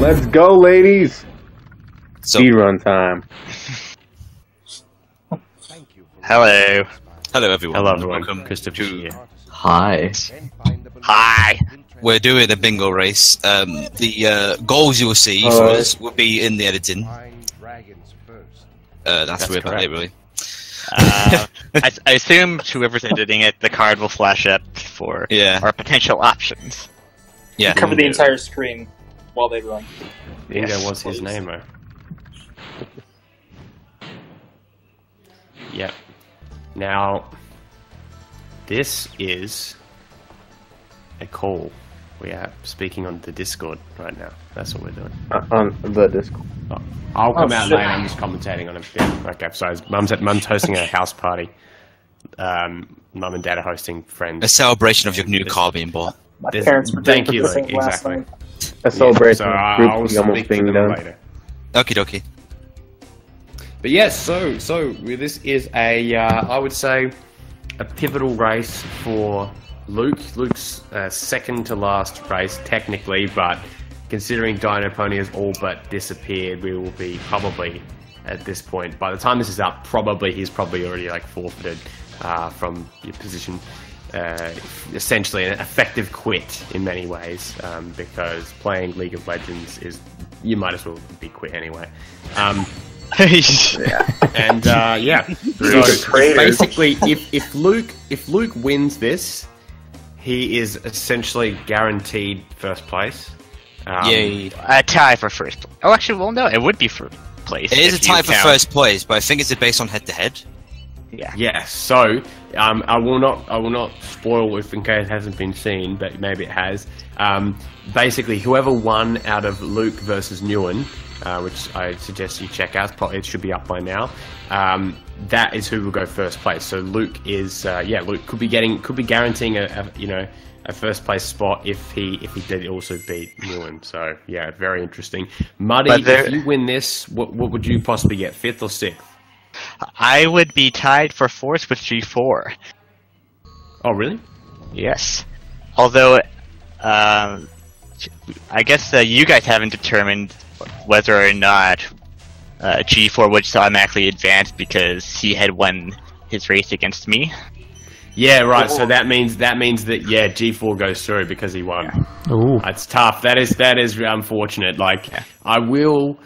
Let's go, ladies! So, Speedrun time. Hello. hello everyone. Hello everyone. Welcome Christopher here. Hi. Hi. We're doing a bingo race. The goals you will see for us will be in the editing. That's weird, correct. really. I assume whoever's editing it, the card will flash up for our potential options. Yeah. Cover the entire screen while they run. Bingo Yes, was his please. name, Yep. Now, this is a call. We are speaking on the Discord right now. That's what we're doing. On the Discord. Oh, I'll come out shit. later. I'm just commentating on it. Yeah, okay, so Mum's hosting a house party. Mum and Dad are hosting friends. A celebration of your new car being bought. My There's- parents were thank doing you, the same Luke, last exactly. night. A celebration So of I'll group almost speak to being them done. later. Okie dokie. But yes, so this is a I would say a pivotal race for Luke. Luke's second to last race technically, but considering Dino Pony has all but disappeared, we will be probably at this point. By the time this is up, he's probably already like forfeited from your position. Essentially an effective quit in many ways, because playing League of Legends is, you might as well be quit anyway. And yeah, so basically, if Luke wins this, he is essentially guaranteed first place. Yay. A tie for first place. Oh, actually, well, no, it would be first place. It is a if you tie for count. first place, but I think it's based on head-to-head. Yeah. Yes. So I will not spoil if in case it hasn't been seen, but maybe it has. Basically, whoever won out of Luke versus Newen, which I suggest you check out. It should be up by now. That is who will go first place. So Luke is Luke could be guaranteeing a first place spot if he did also beat Newen. So yeah, very interesting. Muddy, if you win this, what would you possibly get? 5th or 6th? I would be tied for fourth with G4. Oh really? Yes. Although, I guess you guys haven't determined whether or not G4 would automatically advance because he had won his race against me. Yeah, right. So that means that G4 goes through because he won. Yeah. Ooh. That's tough. That is unfortunate. Like I will.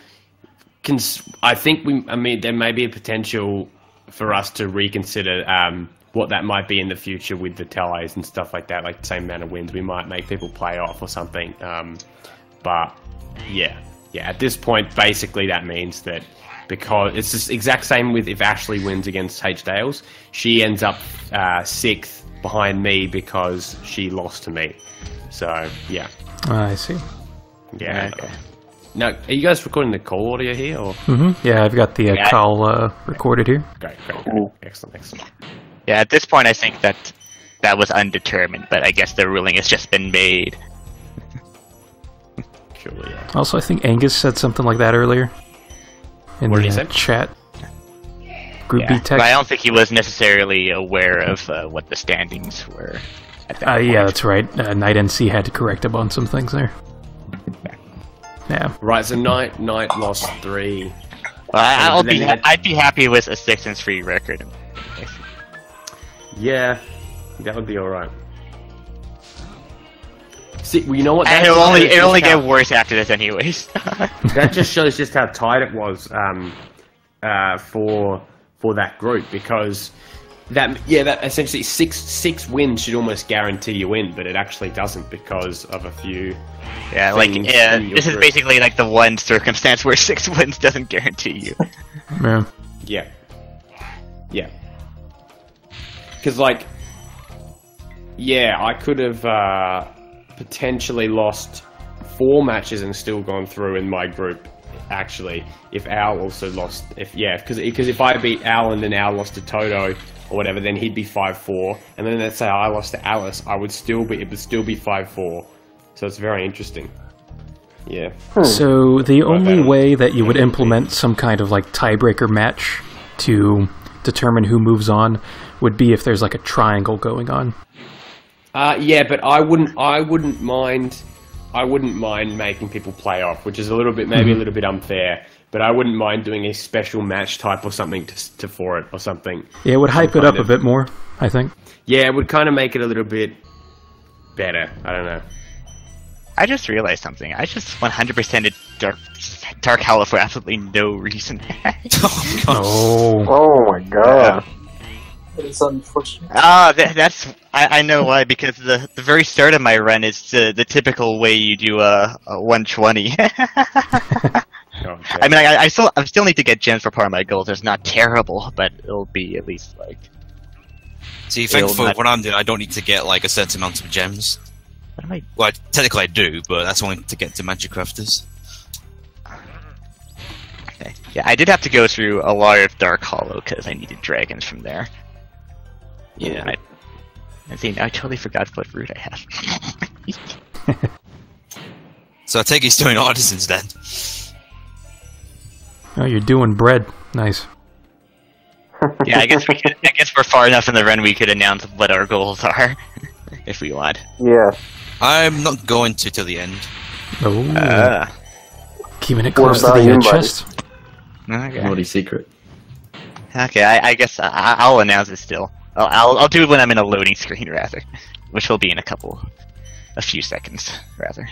I think there may be a potential for us to reconsider what that might be in the future with the ties and stuff like that. Like the same amount of wins, we might make people play off or something. But yeah. At this point, basically that means that because it's the exact same with if Ashley wins against H Dales, she ends up 6th behind me because she lost to me. So yeah. I see. Yeah. Okay. Now, are you guys recording the call audio here, or? Mm-hmm. Yeah, I've got the call recorded here. Great. Excellent. Yeah, at this point, I think that was undetermined, but I guess the ruling has just been made. Surely, yeah. Also, I think Angus said something like that earlier in What did the he say? chat. Group B But text. I don't think he was necessarily aware of what the standings were at that point. Yeah, that's right. Night NC had to correct him on some things there. Yeah. Right, so Knight lost 3. Well, then I'd be happy with a 6-3 record. Yeah, that would be alright. See, well, you know what? And it'll only get worse after this anyways. That just shows just how tight it was for that group, because that essentially six wins should almost guarantee you win, but it actually doesn't because of a few. Yeah, this is basically like the one circumstance where 6 wins doesn't guarantee you. Yeah. Yeah. Because I could have potentially lost 4 matches and still gone through in my group. Actually, if Al also lost, because if I beat Al and then Al lost to Toto or whatever, then he'd be 5-4, and then let's say I lost to Alice, it would still be 5-4. So it's very interesting. Yeah. So the only way that you would implement some kind of like tiebreaker match to determine who moves on would be if there's like a triangle going on. Yeah, but I wouldn't mind I wouldn't mind making people play off, which is a little bit maybe a little bit unfair. But I wouldn't mind doing a special match type or something to for it or something. Yeah, it would hype it up a bit more, I think. Yeah, it would kind of make it a little bit better. I don't know. I just realized something. I just 100%ed Dark Hollow for absolutely no reason. Oh. Oh my god. It's unfortunate. That's I know why, because the very start of my run is the typical way you do a 120. Okay. I mean, I still need to get gems for part of my goals. It's not terrible, but it'll be at least like. See, thankfully, what I'm doing, I don't need to get like a certain amount of gems. What am I? Well, technically I do, but that's only to get to Magic Crafters. Okay. Yeah, I did have to go through a lot of Dark Hollow because I needed dragons from there. Yeah. And see, now I totally forgot what route I have. So I take he's doing artisans then. Oh, you're doing bread. Nice. Yeah, I guess we're far enough in the run we could announce what our goals are, if we want. Yeah. I'm not going to till the end. Oh. Keeping it close to about the you, buddy? chest. Okay. Naughty secret. Okay, I guess I'll announce it still. I'll do it when I'm in a loading screen, rather, which will be in a few seconds, rather.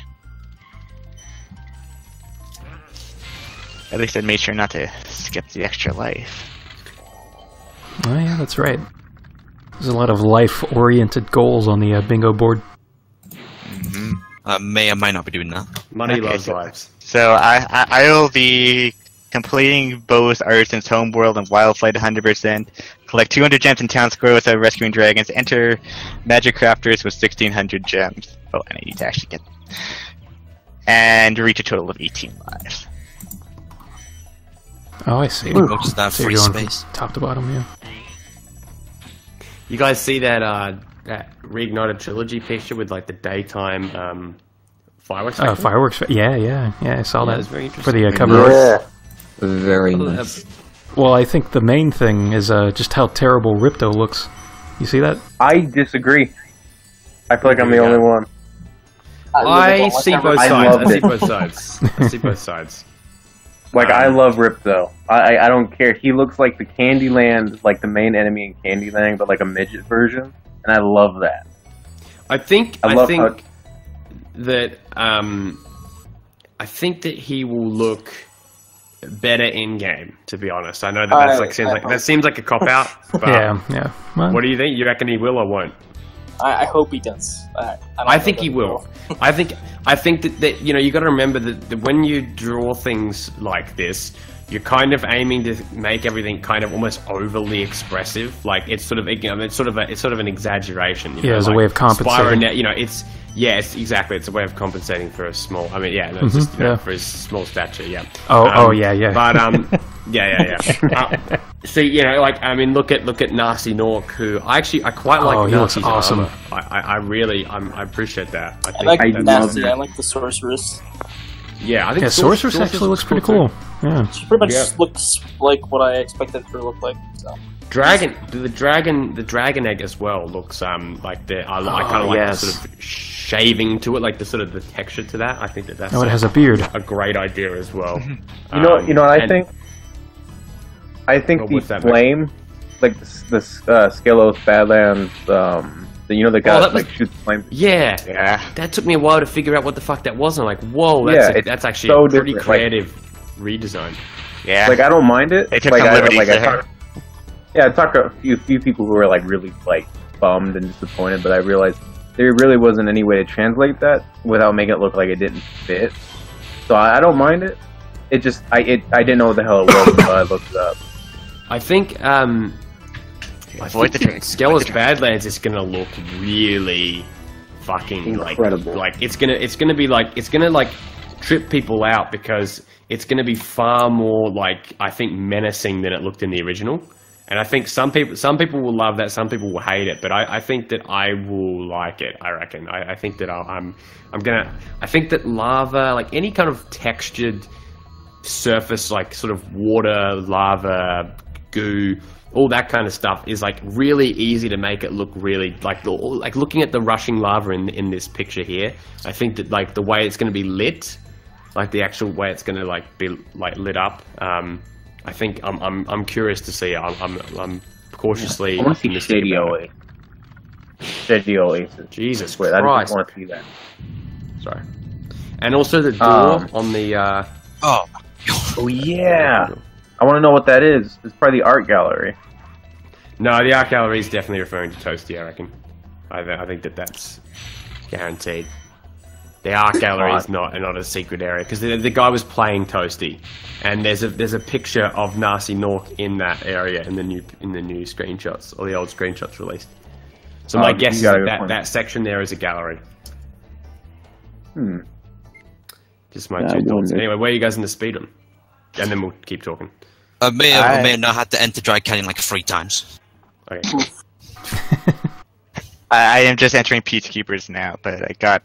At least I made sure not to skip the extra life. Oh yeah, that's right. There's a lot of life-oriented goals on the bingo board. May or might not be doing that. Money Okay, loves so- lives. So I will be completing both Artisan's Homeworld and Wildflight 100%. Collect 200 gems in Town Square without rescuing dragons. Enter Magic Crafters with 1,600 gems. Oh, and I need to actually get... And reach a total of 18 lives. Oh, I see. Maybe most of that So you're free going from space. top to bottom, yeah. You guys see that Reignited Trilogy picture with like the daytime fireworks? Oh, fireworks. Yeah, I saw Yeah, that it's very for the interesting. cover. Yeah. Very nice. Well, I think the main thing is just how terrible Ripto looks. You see that? I disagree. I feel like I'm the only one. I see both I sides. loved I see it. both sides. I see both sides. Like, I love Rip, though. I don't care. He looks like the Candyland, like the main enemy in Candyland, but like a midget version. And I love that. I think love that I think that he will look better in game. To be honest, I know that that seems like a cop out. But Yeah. Well, What do you think? You reckon he will or won't? I hope he does. I think he will. I think that you know, you got to remember that when you draw things like this, you're kind of aiming to make everything kind of almost overly expressive. Like it's sort of, you know, it's sort of an exaggeration. You know, as a like way of compensating. Spyro, you know, it's exactly. It's a way of compensating for a small. I mean, yeah, no, it's just, you know, for his small stature. Yeah. Yeah. But yeah. See, you know, like I mean, look at Nasty Nork, who I quite like. He looks Nasty's awesome. armor. I really appreciate that. I like I the love Nasty. that. I like the Sorceress. Yeah, I think Sorceress actually looks pretty cool. Yeah. She pretty much Yeah. looks like what I expected her to look like. So. the dragon egg as well looks like I kind of like the sort of shaving to it, like the sort of the texture to that. I think that's Oh, it has a beard. a great idea as well. You know what I think? I think Well, the what's that, flame, like the Skelos Badlands, you know the guy that that was- like shoots flames. Yeah, Yeah. that took me a while to figure out what the fuck that was. And I'm like, whoa, Yeah, that's it's actually so a pretty different, like- creative redesign. Yeah. Like I don't mind it. They took like, some liberties I there. talked to a few people who were like really like bummed and disappointed, but I realized there really wasn't any way to translate that without making it look like it didn't fit. So I don't mind it. It just I didn't know what the hell it was until I looked it up. I think Avoid the drink. Skelos Badlands is gonna look really fucking Incredible. like it's gonna like trip people out because it's gonna be far more like I think menacing than it looked in the original. And I think some people will love that, some people will hate it, but I think that I will like it. I reckon. I think that I think that lava, like any kind of textured surface, like sort of water, lava, goo, all that kind of stuff is like really easy to make it look really like looking at the rushing lava in this picture here. I think that like the way it's going to be lit, like the actual way it's going to like be like lit up. I think I'm curious to see. I'm cautiously. I want to see Shady Oasis. Jesus Christ! I Christ! just want to see that. Sorry. And also the door on the. Oh yeah! I want to know what that is. It's probably the art gallery. No, the art gallery is definitely referring to Toasty. I reckon. I think that's guaranteed. The art gallery is not a secret area because the guy was playing Toasty, and there's a picture of Narcy Nork in that area in the new screenshots or the old screenshots released. So my guess is that section there is a gallery. Just my 2 thoughts. Anyway, where are you guys in the speedrun? And then we'll keep talking. I may have not had to enter Dry Canyon like 3 times. Okay. I am just entering Peacekeepers now, but I got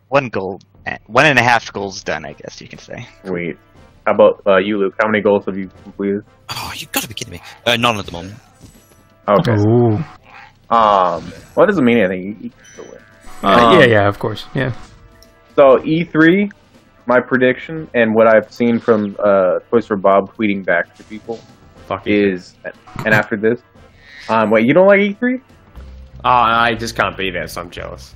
1 goal, 1.5 goals done, I guess you can say. Sweet. How about you, Luke? How many goals have you completed? Oh, you gotta be kidding me. None at the moment. Okay. Ooh. Well, that doesn't mean anything. You can still win. Yeah, of course. Yeah. So E3, my prediction, and what I've seen from Toys for Bob tweeting back to people is, and after this, wait, you don't like E3? I just can't be there, so I'm jealous.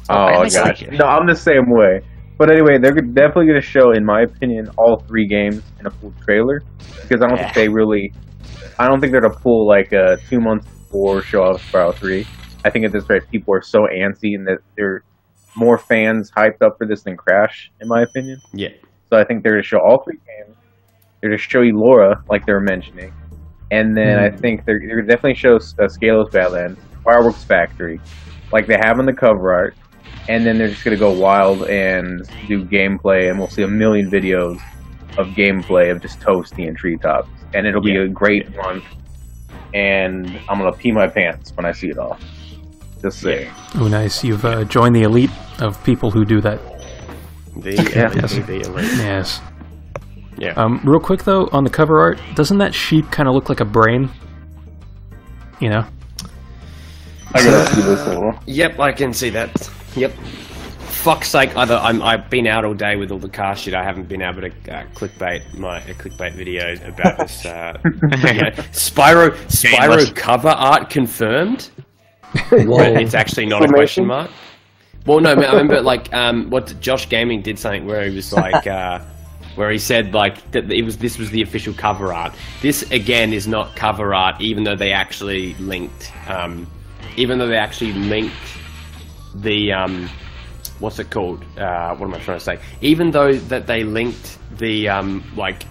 Oh gosh, no, I'm the same way. But anyway, they're definitely going to show, in my opinion, all 3 games in a full trailer because I don't think I don't think they're going to pull like 2 months before show off Spyro 3. I think at this rate, people are so antsy and that they're more fans hyped up for this than Crash, in my opinion. Yeah. So I think they're going to show all 3 games. They're going to show you Laura, like they were mentioning. And then I think they're going to definitely show Scalos Badlands, Fireworks Factory, like they have in the cover art. And then they're just going to go wild and do gameplay, and we'll see a million videos of gameplay of just Toasty and Treetops. And it'll be a great month. And I'm going to pee my pants when I see it all. Just saying. Oh, nice. You've joined the elite of people who do that. The elite. Yes. Yeah. Real quick, though, on the cover art, doesn't that sheep kind of look like a brain? You know? I gotta see this a little. Yep, I can see that. Yep. Fuck's sake, I've been out all day with all the car shit. I haven't been able to clickbait my clickbait video about this. Spyro cover art confirmed. But it's actually not a question mark. Well, no, I remember like what Josh Gaming did something where he was like, where he said like that this was the official cover art. This again is not cover art, even though they actually linked. The what's it called? What am I trying to say? Even though that they linked the like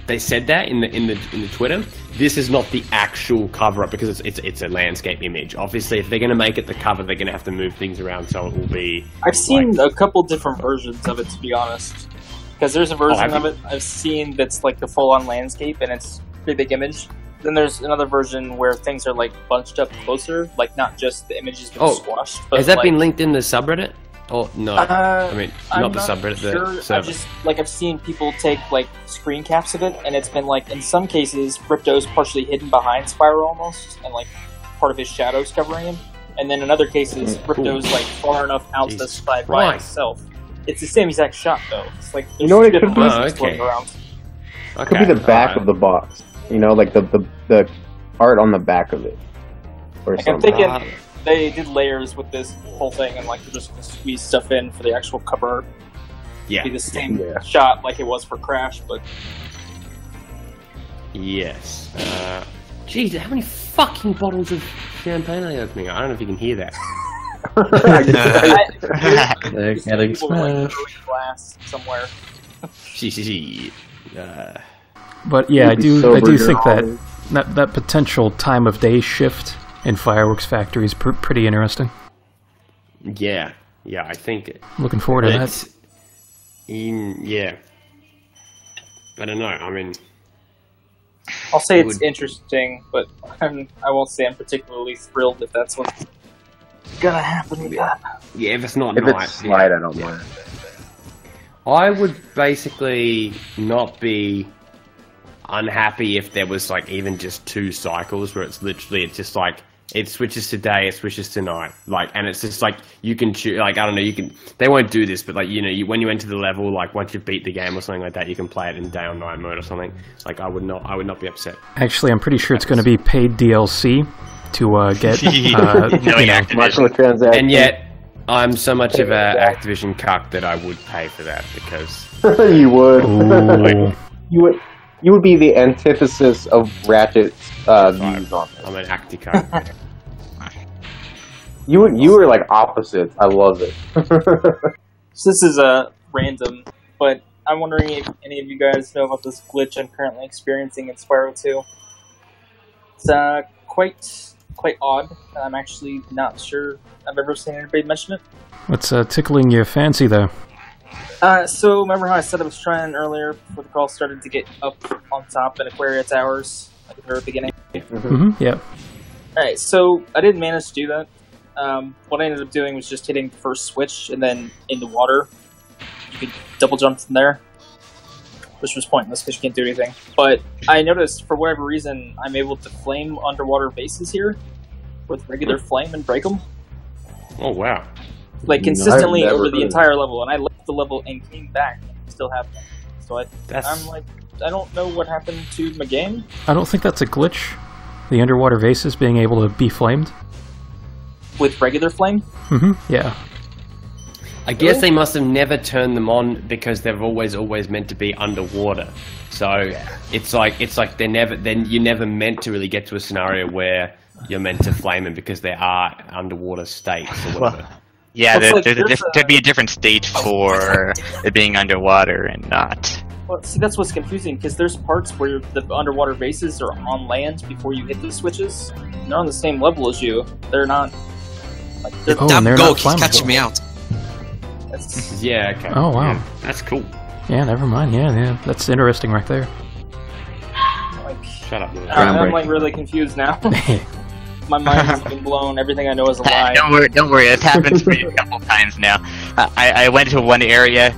they said that in the Twitter, this is not the actual cover up because it's a landscape image. Obviously, if they're going to make it the cover, they're going to have to move things around so it will be. I've seen a couple different versions of it, to be honest, because there's a version of it I've seen that's like the full-on landscape and it's a pretty big image. Then there's another version where things are like bunched up closer, like not just the images been squashed. But has that been linked in the subreddit? Oh no, I mean not the subreddit. Sure. The server. I've seen people take like screen caps of it, and it's been like in some cases, Crypto's partially hidden behind Spyro almost, and like part of his shadows covering him. And then in other cases, Crypto's like far enough out to the side by himself. It's the same exact shot though. It's like you know what it could be? Around. It could be the back of the box. You know, like the art on the back of it, or like something. I'm thinking they did layers with this whole thing, and like they're just gonna squeeze stuff in for the actual cover. Yeah, be the same shot like it was for Crash, but yes. Geez, how many fucking bottles of champagne are you opening? I don't know if you can hear that. They're getting smashed. Glass somewhere. But yeah, I do think that potential time of day shift in Fireworks Factory is pretty interesting. Yeah, I think. Looking forward to that. Yeah, I don't know. I mean, I'll say it's interesting, but I won't say I'm particularly thrilled if that's what's gonna happen with that. Yeah, if it's not if it's slide, I don't mind. I would basically not be. unhappy if there was like even just 2 cycles where it's just like it switches to day, it switches to night, like, and it's just like you can choose, like, I don't know, they won't do this, but like, you know, when you enter the level, like once you beat the game or something like that, you can play it in day or night mode or something. Like, I would not be upset. Actually, I'm pretty sure it's going to be paid DLC to get microtransactions. And yet, I'm so much of an Activision cuck that I would pay for that because you would. You would be the antithesis of Ratchet's views on this. I'm an acti cuck. You were like opposites. I love it. So this is random, but I'm wondering if any of you guys know about this glitch I'm currently experiencing in Spyro 2. It's quite odd. I'm actually not sure I've ever seen anybody mention it. What's tickling your fancy, though? So remember how I said I was trying earlier before the call started to get up on top in Aquaria Towers at the very beginning? Yeah. Alright, so I didn't manage to do that. What I ended up doing was just hitting the first switch and then in the water. You could double jump from there, which was pointless because you can't do anything. But I noticed, for whatever reason, I'm able to flame underwater bases here with regular flame and break them. Oh, wow. Like, consistently over the entire level, and I left the level and came back and still have them. So I'm like, I don't know what happened to my game. I don't think that's a glitch. The underwater vases being able to be flamed. With regular flame? Yeah. I guess they must have never turned them on because they've always meant to be underwater. So it's like you're never meant to really get to a scenario where you're meant to flame them because there are underwater states or whatever. Yeah, there'd be a different state for it being underwater and not. Well, see, that's what's confusing, because there's parts where the underwater bases are on land before you hit the switches. They're on the same level as you. They're not... Like, they're damn goat keeps catching me out. Yeah, okay. Oh, wow. Yeah, that's cool. Yeah, never mind. Yeah. That's interesting right there. Like, shut up, I'm like really confused now. My mind has been blown. Everything I know is a lie. Don't worry. It's happened to me a couple times now. I went to one area,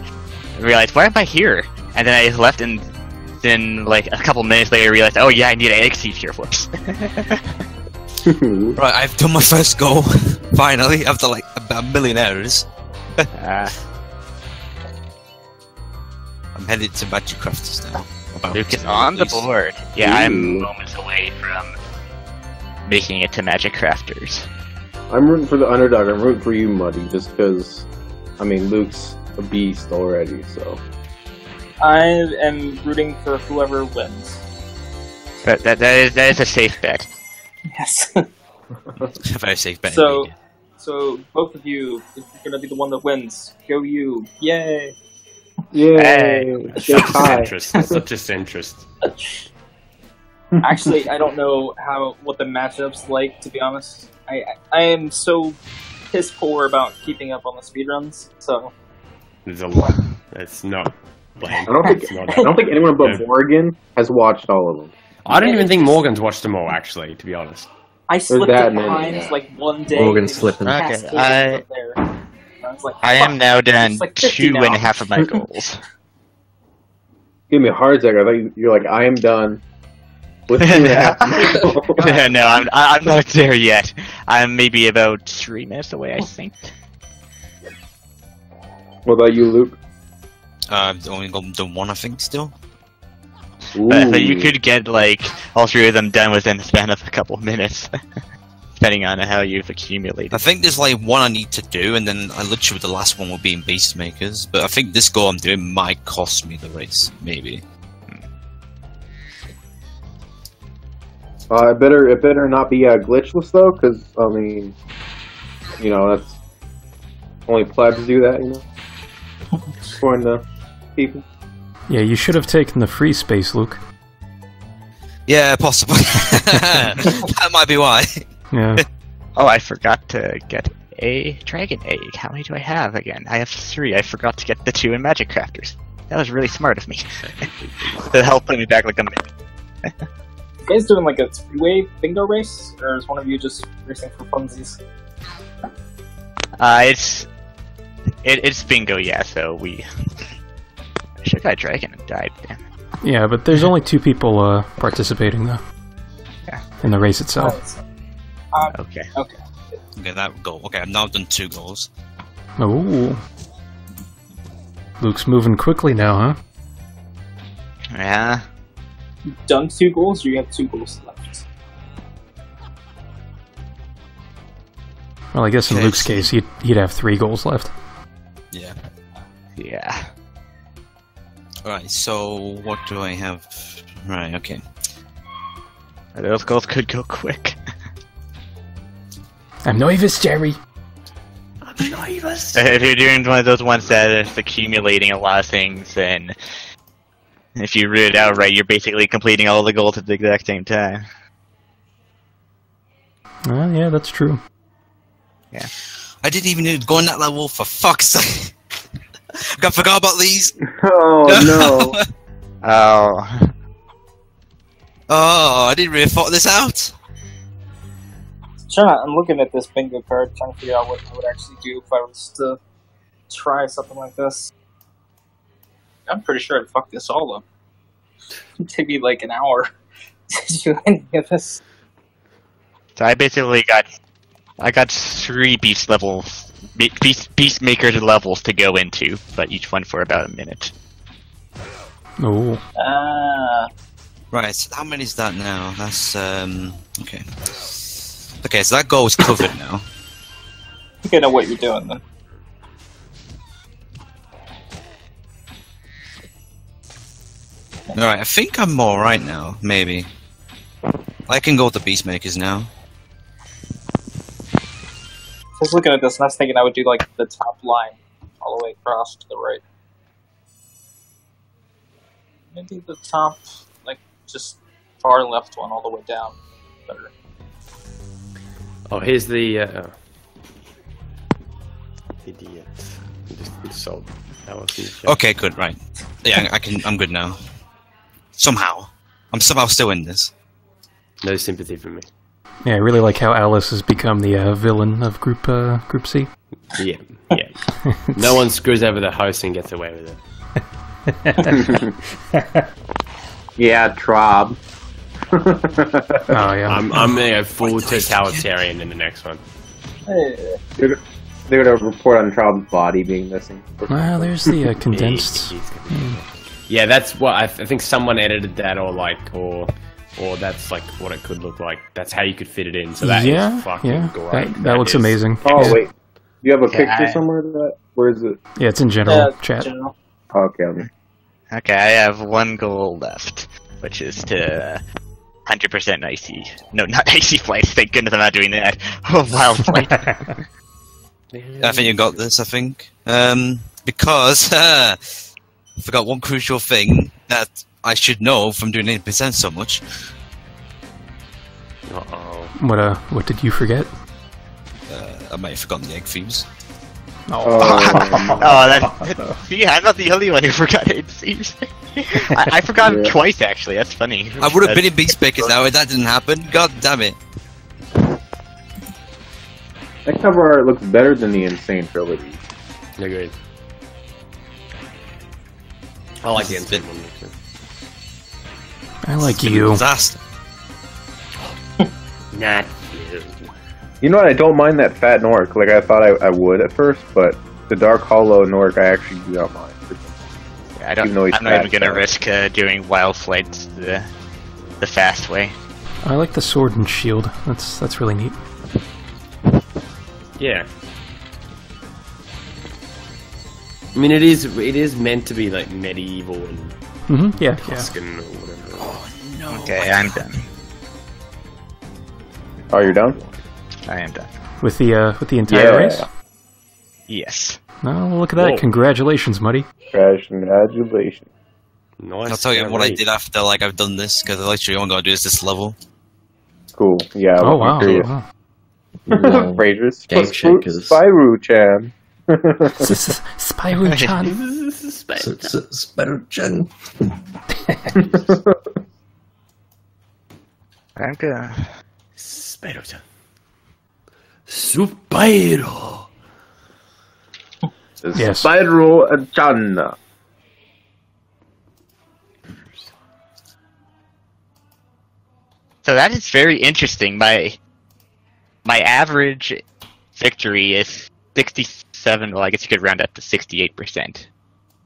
realized, why am I here? And then I left, and then like a couple minutes later, I realized, oh yeah, I need an egg seed here. Whoops. Right, I've done my first goal finally after like about 1 million hours. I'm headed to Magic Crafters now. Luke is on the board. Yeah, I'm moments away from making it to Magic Crafters. I'm rooting for the underdog. I'm rooting for you, Muddy, just because, I mean, Luke's a beast already, so. I am rooting for whoever wins. But that is a safe bet. Yes. A very safe bet. So both of you, if you're gonna be the one that wins, go you! Yay! Yay! Such a centrist. Actually, I don't know what the matchup's like, to be honest. I am so piss poor about keeping up on the speedruns, so... There's a lot. That's not... I don't think anyone but Morgan has watched all of them. I don't even think Morgan's watched them all, actually, to be honest. I slipped at times, like one day. Morgan's slipping. Okay, I am now done like 2.5 of my goals. Give me a heart attack. I thought you're like, I am done. With 2.5. No, I'm not there yet. I'm maybe about 3 minutes away, I think. What about you, Luke? I've only done 1, I think, still. But you could get like all 3 of them done within the span of a couple minutes, depending on how you've accumulated. I think there's like 1 I need to do, and then I literally the last one will be in Beast Makers. But I think this goal I'm doing might cost me the race, maybe. It better not be glitchless though, because I mean, you know, that's only plebs do that, you know, according to people. Yeah, you should have taken the free space, Luke. Yeah, possibly. That might be why. Yeah. Oh, I forgot to get a dragon egg. How many do I have again? I have 3. I forgot to get the 2 in Magic Crafters. That was really smart of me. To help put me back like a minute. You guys doing like a 3-way bingo race, or is one of you just racing for funsies? It's bingo, yeah. So we. I should have got a dragon and died. Damn. Yeah, but there's only 2 people participating, though. Yeah. In the race itself. Okay. Okay. Okay, that goal. Okay, I've now done 2 goals. Oh. Luke's moving quickly now, huh? Yeah. You've done 2 goals, or you have 2 goals left? Well, I guess in Okay, Luke's case, he'd have 3 goals left. Yeah. Yeah. Alright, so what do I have? Right, okay. Those goals could go quick. I'm nervous, Jerry. If you're doing one of those ones that is accumulating a lot of things, and if you read it out right, you're basically completing all the goals at the exact same time. Yeah, that's true. Yeah. I didn't even need to go on that level, for fuck's sake! I forgot about these! Oh no! Oh. Oh, I didn't really thought this out! I'm looking at this bingo card, trying to figure out what I would actually do if I was to try something like this. I'm pretty sure I'd fuck this all up. It'd take me like an hour to do any of this. So I basically got 3 beast levels, beastmaker levels to go into, but each one for about a minute. Oh. Right, so how many is that now? That's, okay. Okay, so that goal is covered now. I think I know what you're doing then. Alright, I think I'm alright now, maybe. I can go with the Beastmakers now. I was looking at this and I was thinking I would do like the top line all the way across to the right. Maybe the top, like, just far left one all the way down. Better. Oh, here's the idiot. Just insult Alice. Okay, good, right. Yeah, I'm good now. Somehow. I'm somehow still in this. No sympathy for me. Yeah, I really like how Alice has become the villain of Group C. Yeah. No one screws over the host and gets away with it. Yeah, Trob. Oh yeah. I'm gonna go full totalitarian in the next one. Hey. They're gonna report on Trob's body being missing. Well, there's the condensed. Yeah, that's what I think. Someone edited that, or that's like what it could look like. That's how you could fit it in. So that is fucking great. That looks amazing. Oh Yeah. wait, you have a picture somewhere of that? Where is it? Yeah, it's in general chat. General. Okay. Okay, I have 1 goal left, which is to 100% icy. No, not icy flights. Thank goodness I'm not doing that. Oh, wild flight. I think you got this, I think. Because, I forgot one crucial thing that I should know from doing 80% so much. Uh-oh. What did you forget? I might have forgotten the egg thieves. See, I'm not the only one who forgot it, seems. I forgot it twice, actually. That's funny. I would have been in Beastmakers now if that didn't happen. God damn it. That cover art looks better than the Insane trilogy. Agreed. I like the Insane one too. I like you. Disaster. Not you. You know what? I don't mind that fat Nork. Like I thought I would at first, but the Dark Hollow Nork I actually do not mind. Yeah, I'm not even gonna risk doing wild flights the fast way. I like the sword and shield. That's really neat. Yeah. I mean, it is meant to be like medieval and Yeah. Tuscan or whatever. Okay, I'm done. Oh, you're done? I am done. With the entire race. Yes. Oh, look at that! Whoa. Congratulations, Muddy. Congratulations. Nice. I'll tell you what I did after I've done this, because literally all I'm gonna do is this level. Cool. Yeah. Oh wow. Wow. No. Fraser's Game shakers. Spyro-chan. Spyro-chan. Spyro-chan. I'm good. Spyro-chan. Spyro. Yes. Spyro-chan. So that is very interesting. My average victory is 67. Well, I guess you could round up to 68%.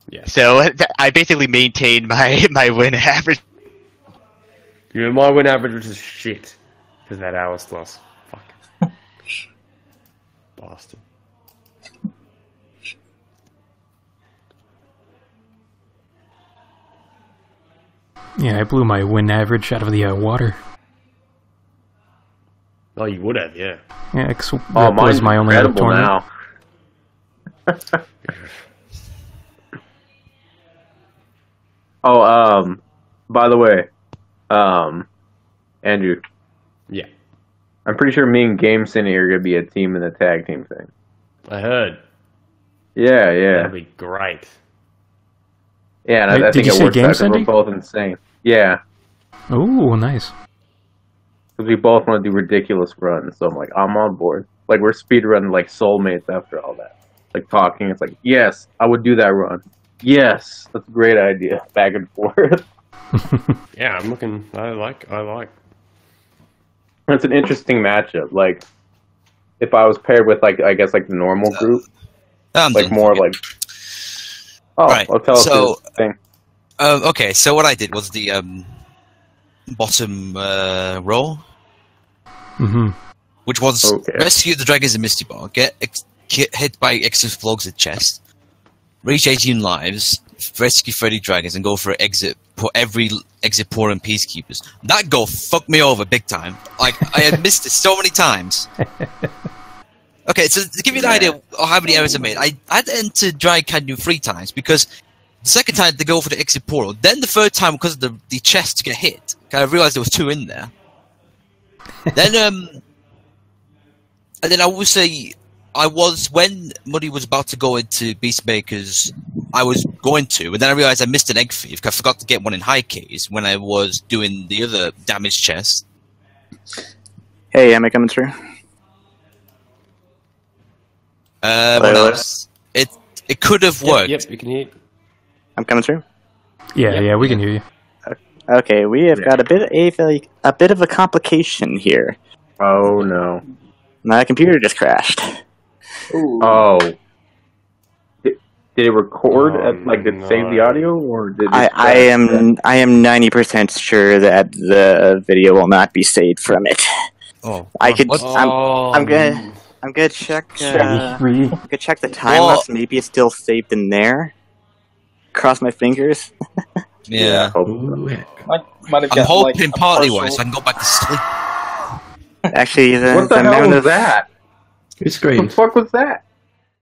Yeah. So I basically maintained my win average. Yeah, my win average was just shit because that hours loss. Fuck. Bastard. Yeah, I blew my win average out of the water. Oh, you would have, yeah. Yeah, that was my only other tournament. Oh, by the way, Andrew. Yeah. I'm pretty sure me and Game Cine are going to be a team in the tag team thing. I heard. Yeah, yeah. That'd be great. Yeah, and Wait, I think did you it say works Game out 'cause we're Cine? both insane. Yeah. Ooh, nice. Because we both want to do ridiculous runs, so I'm like, I'm on board. Like, we're speedrunning like soulmates after all that. Like, talking, it's like, yes, I would do that run. Yes, that's a great idea. Back and forth. Yeah, I'm looking. I like. It's an interesting matchup. Like, if I was paired with, like, I guess, like, the normal group. Like, more like... Oh, right. I'll tell us the thing. Okay, so what I did was the bottom row, which was rescue the dragons in Misty Bar, get hit by explosive chest, reach 18 lives, rescue 30 dragons, and go for an exit for every exit port and peacekeepers. That goal fucked me over big time. Like, I had missed it so many times. Okay, so to give you an idea of how many errors I made, I had to enter Dry Canyon 3 times because the second time they go for the exit portal, then the third time because of the chest to get hit. I realized there was 2 in there. Then and then I will say when Muddy was about to go into Beastmakers, I was going to, and then I realized I missed an egg thief because I forgot to get one in high case when I was doing the other damage chest. Hey, am I coming through? What else? It could have worked. Yep, you can hear. I'm coming through. Yeah, we can hear you. Okay, we have got a bit of a complication here. Oh no! My computer just crashed. Ooh. Oh. Did it record? Did it save the audio, or did it? I am 90% sure that the video will not be saved from it. Oh, I'm gonna check. Check. I'm gonna check the time lapse. Maybe it's still saved in there. Cross my fingers. Yeah. Might have I'm hoping like, partly why, so I can go back to sleep. Actually, what the hell was that? Who screamed? What the fuck was that?